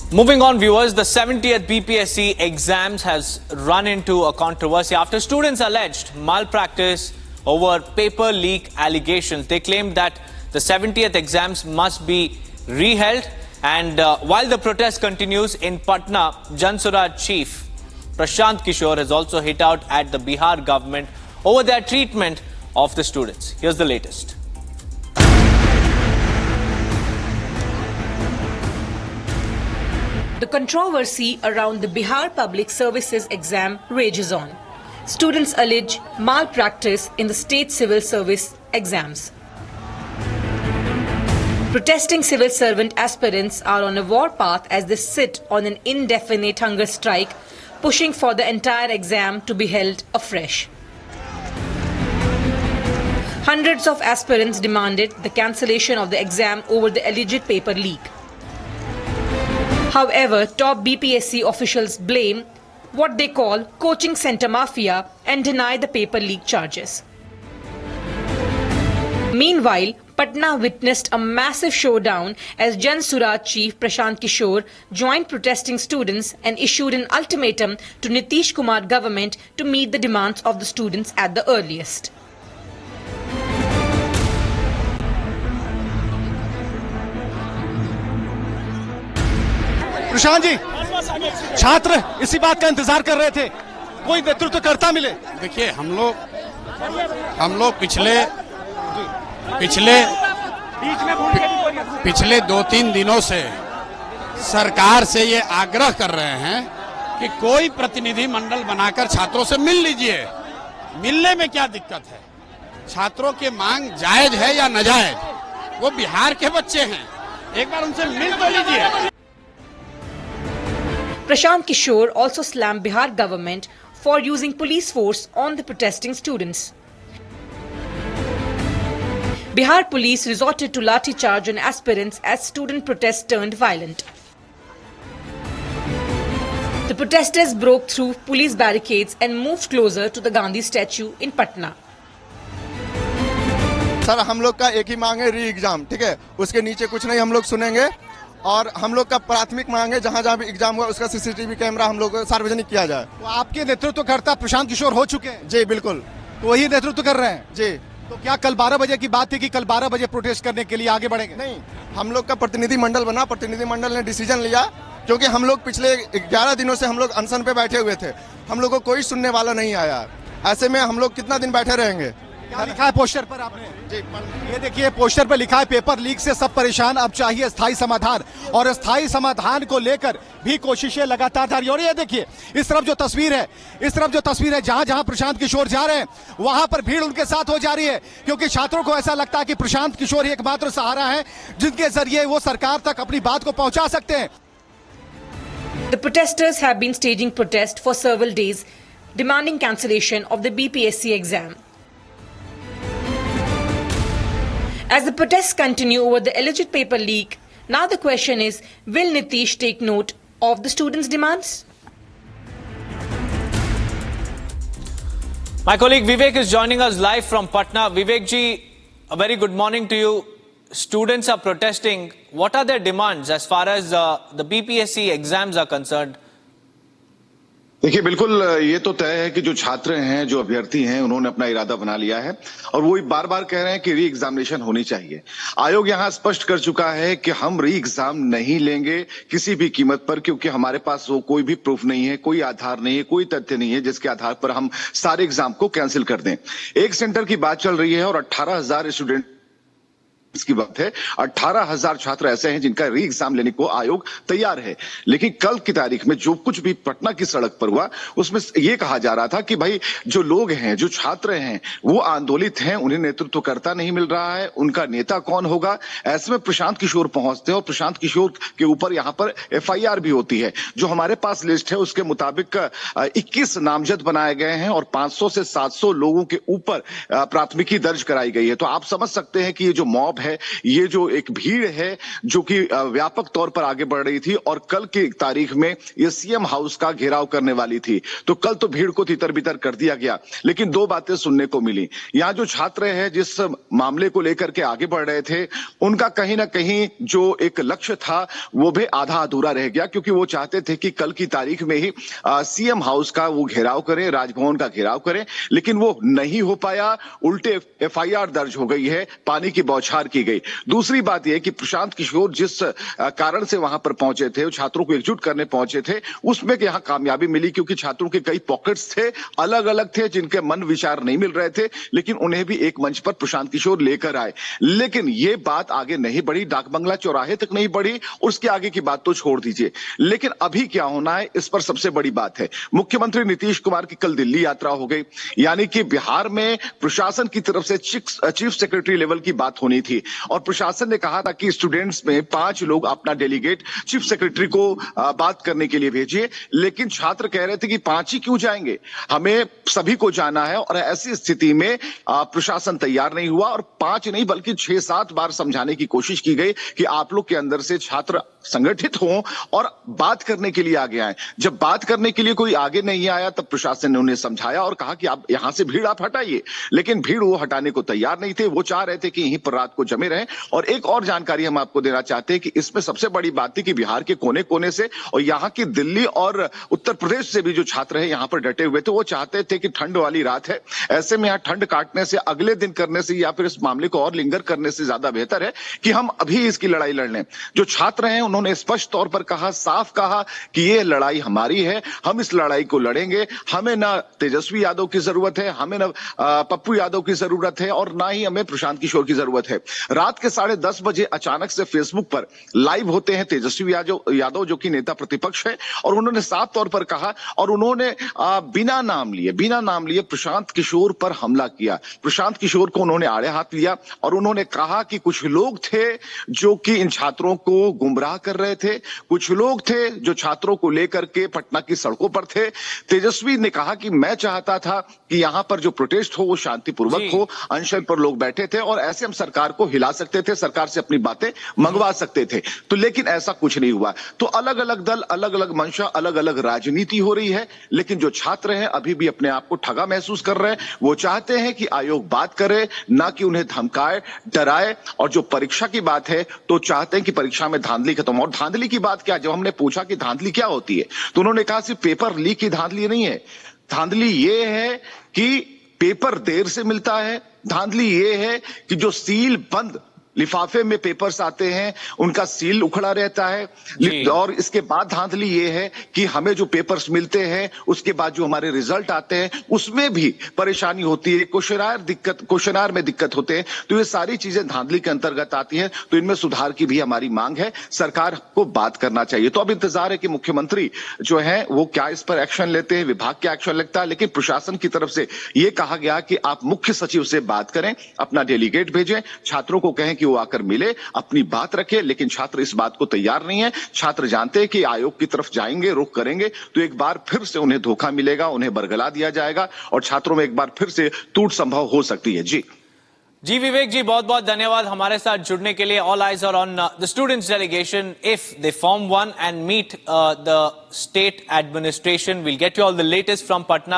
Moving on, viewers, the 70th BPSC exams has run into a controversy after students alleged malpractice over paper leak allegations. They claimed that the 70th exams must be reheld, and while the protest continues in Patna, Jan Swaraj chief Prashant Kishore has also hit out at the Bihar government over their treatment of the students. Here's the latest. The controversy around the Bihar Public Services exam rages on. Students allege malpractice in the state civil service exams. Protesting civil servant aspirants are on a warpath as they sit on an indefinite hunger strike, pushing for the entire exam to be held afresh. Hundreds of aspirants demanded the cancellation of the exam over the alleged paper leak. However, top BPSC officials blame what they call coaching center mafia and deny the paper leak charges. Meanwhile, Patna witnessed a massive showdown as Jan Swaraj chief Prashant Kishore joined protesting students and issued an ultimatum to Nitish Kumar government to meet the demands of the students at the earliest. Prashant ji, छात्र इसी बात का इंतजार कर रहे थे, कोई नेतृत्वकर्ता मिले। देखिए, हम लोग पिछले 2-3 दिनों से सरकार से ये आग्रह कर रहे हैं कि कोई प्रतिनिधि मंडल बनाकर छात्रों से मिल लीजिए। मिलने में क्या दिक्कत है? छात्रों की मांग जायज है या नाजायज? वो बिहार के बच्चे हैं, एक बार उनसे मिल तो लीजिए। Prashant Kishore also slammed Bihar government for using police force on the protesting students. Bihar police resorted to lathi charge on aspirants as student protests turned violent. The protesters broke through police barricades and moved closer to the Gandhi statue in Patna. Sir, हम लोग का एक ही मांग है, री exam, ठीक है? उसके नीचे कुछ नहीं हम लोग सुनेंगे। और हम लोग का प्राथमिक मांग है जहां जहां भी एग्जाम हुआ उसका सीसीटीवी कैमरा हम लोग सार्वजनिक किया जाए। तो आपके नेतृत्वकर्ता प्रशांत किशोर हो चुके हैं? जी बिल्कुल, तो वही नेतृत्व कर रहे हैं जी। तो क्या कल 12 बजे की बात थी कि कल 12 बजे प्रोटेस्ट करने के लिए आगे बढ़ेंगे? नहीं, हम लोग का प्रतिनिधि मंडल बना, प्रतिनिधि मंडल ने डिसीजन लिया, क्योंकि हम लोग पिछले 11 दिनों से हम लोग अनशन पे बैठे हुए थे, हम लोग को कोई सुनने वाला नहीं आया। ऐसे में हम लोग कितना दिन बैठे रहेंगे? क्या लिखा है पोस्टर पर आपने? जी, ये देखिए, पोस्टर पर लिखा है पेपर लीक से सब परेशान, अब चाहिए स्थायी समाधान। और स्थायी समाधान को लेकर भी कोशिशें लगातार जारी। और ये देखिए, इस तरफ जो तस्वीर है जहां जहां प्रशांत किशोर जा रहे हैं वहां पर भीड़ उनके साथ हो जा रही है, क्योंकि छात्रों को ऐसा लगता है कि प्रशांत किशोर ही एकमात्र सहारा है जिनके जरिए वो सरकार तक अपनी बात को पहुंचा सकते हैं। The protesters have been staging protest for several days, demanding cancellation of the BPSC exam. As the protests continue over the alleged paper leak, now the question is, will Nitish take note of the students' demands? My colleague Vivek is joining us live from Patna. Vivek ji, a very good morning to you. Students are protesting. What are their demands as far as the BPSC exams are concerned? देखिए, बिल्कुल ये तो तय है कि जो छात्र हैं, जो अभ्यर्थी हैं, उन्होंने अपना इरादा बना लिया है और वो बार बार कह रहे हैं कि री एग्जामिनेशन होनी चाहिए। आयोग यहां स्पष्ट कर चुका है कि हम री एग्जाम नहीं लेंगे किसी भी कीमत पर, क्योंकि हमारे पास वो कोई भी प्रूफ नहीं है, कोई आधार नहीं है, कोई तथ्य नहीं है जिसके आधार पर हम सारे एग्जाम को कैंसिल कर दें। एक सेंटर की बात चल रही है और 18,000 स्टूडेंट की बात है। 18,000 छात्र ऐसे हैं जिनका री एग्जाम लेने को आयोग तैयार है, लेकिन कल की तारीख में जो कुछ भी पटना की सड़क पर हुआ उसमें ये कहा जा रहा था कि भाई जो लोग हैं, जो छात्र हैं, वो आंदोलित हैं, उन्हें नेतृत्वकर्ता नहीं मिल रहा है, उनका नेता कौन होगा। ऐसे में प्रशांत किशोर पहुंचते हैं और प्रशांत किशोर के ऊपर यहां पर FIR भी होती है। जो हमारे पास लिस्ट है उसके मुताबिक 21 नामजद बनाए गए हैं और 500 से 700 लोगों के ऊपर प्राथमिकी दर्ज कराई गई है। तो आप समझ सकते हैं कि ये जो मॉब है, ये जो एक भीड़ है जो कि व्यापक तौर पर आगे बढ़ रही थी और कल की तारीख में ये सीएम हाउस का घेराव करने वाली थी, तो कल तो भीड़ को तितर बितर कर दिया गया। लेकिन दो बातें सुनने को मिली। यहाँ जो छात्र हैं जिस मामले को लेकर के आगे बढ़ रहे थे, उनका कहीं ना कहीं जो एक लक्ष्य था वो भी आधा अधूरा रह गया, क्योंकि वो चाहते थे कि कल की तारीख में ही सीएम हाउस का वो घेराव करें, राजभवन का घेराव करें, लेकिन वो नहीं हो पाया। उल्टे एफआईआर दर्ज हो गई है, पानी की बौछार की गई। दूसरी बात यह कि प्रशांत किशोर जिस कारण से वहां पर पहुंचे थे, छात्रों को एकजुट करने पहुंचे थे, उसमें यहां कामयाबी मिली, क्योंकि छात्रों के कई पॉकेट्स थे, अलग अलग थे, जिनके मन विचार नहीं मिल रहे थे, लेकिन उन्हें भी एक मंच पर प्रशांत किशोर लेकर आए। लेकिन ये बात आगे नहीं बढ़ी, डाकबंगला चौराहे तक नहीं बढ़ी, उसके आगे की बात तो छोड़ दीजिए। लेकिन अभी क्या होना है, इस पर सबसे बड़ी बात है, मुख्यमंत्री नीतीश कुमार की कल दिल्ली यात्रा हो गई, यानी कि बिहार में प्रशासन की तरफ से चीफ सेक्रेटरी लेवल की बात होनी थी, और प्रशासन ने कहा था कि स्टूडेंट्स में 5 लोग अपना डेलीगेट चीफ सेक्रेटरी को बात करने के लिए भेजिए। लेकिन छात्र कह रहे थे कि 5 ही क्यों जाएंगे, हमें सभी को जाना है। और ऐसी स्थिति में प्रशासन तैयार नहीं हुआ, और 5 नहीं बल्कि 6-7 बार समझाने की कोशिश की गई कि आप लोग के अंदर से छात्र संगठित हों और बात करने के लिए आगे आए। जब बात करने के लिए कोई आगे नहीं आया, तब प्रशासन ने उन्हें समझाया और कहा कि आप यहां से भीड़ आप हटाइए, लेकिन भीड़ वो हटाने को तैयार नहीं थे। वो चाह रहे थे कि यहीं पर रात को जमे रहें। और एक और जानकारी हम आपको देना चाहते हैं कि इसमें सबसे बड़ी बात थी कि बिहार के कोने कोने से और यहां की दिल्ली और उत्तर प्रदेश से भी जो छात्र हैं यहां पर डटे हुए थे, वो चाहते थे कि ठंड वाली रात है, ऐसे में यहां ठंड काटने से, अगले दिन करने से, या फिर इस मामले को और लिंगर करने से ज्यादा बेहतर है कि हम अभी इसकी लड़ाई लड़ लें। जो छात्र हैं उन्होंने स्पष्ट तौर पर कहा, साफ कहा कि ये लड़ाई हमारी है, हम इस लड़ाई को लड़ेंगे। हमें ना तेजस्वी यादव की जरूरत है, हमें ना पप्पू यादव की जरूरत है, और ना ही हमें प्रशांत किशोर की जरूरत है। रात के 10:30 बजे अचानक से फेसबुक पर लाइव होते हैं तेजस्वी यादव जो कि नेता प्रतिपक्ष है, और उन्होंने साफ तौर पर कहा, और उन्होंने बिना नाम लिए प्रशांत किशोर पर हमला किया। प्रशांत किशोर को उन्होंने आड़े हाथ लिया और उन्होंने कहा कि कुछ लोग थे जो कि इन छात्रों को गुमराह कर रहे थे, कुछ लोग थे जो छात्रों को लेकर के पटना की सड़कों पर थे। तेजस्वी ने कहा कि मैं चाहता था कि यहां पर जो प्रोटेस्ट हो वो शांतिपूर्वक हो, अनशन पर लोग बैठे थे और ऐसे हम सरकार को हिला सकते थे, सरकार से अपनी बातें मंगवा सकते थे। तो लेकिन ऐसा कुछ नहीं हुआ। तो अलग अलग दल, अलग अलग मंशा, अलग अलग राजनीति हो रही है, लेकिन जो छात्र हैं अभी भी अपने आप को ठगा महसूस कर रहे हैं। वो चाहते हैं कि आयोग बात करे, ना कि उन्हें धमकाए, डराए। और जो परीक्षा की बात है तो चाहते हैं कि परीक्षा में धांधली खत्म। और धांधली की बात क्या, जब हमने पूछा कि धांधली क्या होती है तो उन्होंने कहा सिर्फ पेपर लीक की धांधली नहीं है, धांधली ये है कि पेपर देर से मिलता है, धांधली ये है कि जो सील बंद लिफाफे में पेपर्स आते हैं उनका सील उखड़ा रहता है। और इसके बाद धांधली ये है कि हमें जो पेपर्स मिलते हैं उसके बाद जो हमारे रिजल्ट आते हैं उसमें भी परेशानी होती है, क्वेश्चनार में दिक्कत होते हैं। तो ये सारी चीजें धांधली के अंतर्गत आती हैं। तो इनमें सुधार की भी हमारी मांग है, सरकार को बात करना चाहिए। तो अब इंतजार है कि मुख्यमंत्री जो है वो क्या इस पर एक्शन लेते हैं, विभाग क्या एक्शन लगता है। लेकिन प्रशासन की तरफ से यह कहा गया कि आप मुख्य सचिव से बात करें, अपना डेलीगेट भेजें, छात्रों को कहें कि वो आकर मिले, अपनी बात रखे। लेकिन छात्र इस बात को तैयार नहीं है। छात्र जानते हैं कि आयोग की तरफ जाएंगे, रुख करेंगे तो एक बार फिर से उन्हें धोखा मिलेगा, उन्हें बरगला दिया जाएगा और छात्रों में एक बार फिर से टूट संभव हो सकती है। जी विवेक जी, बहुत बहुत धन्यवाद हमारे साथ जुड़ने के लिए। All eyes are on the students delegation if they form one and meet the state administration. Will get you all the latest from Patna.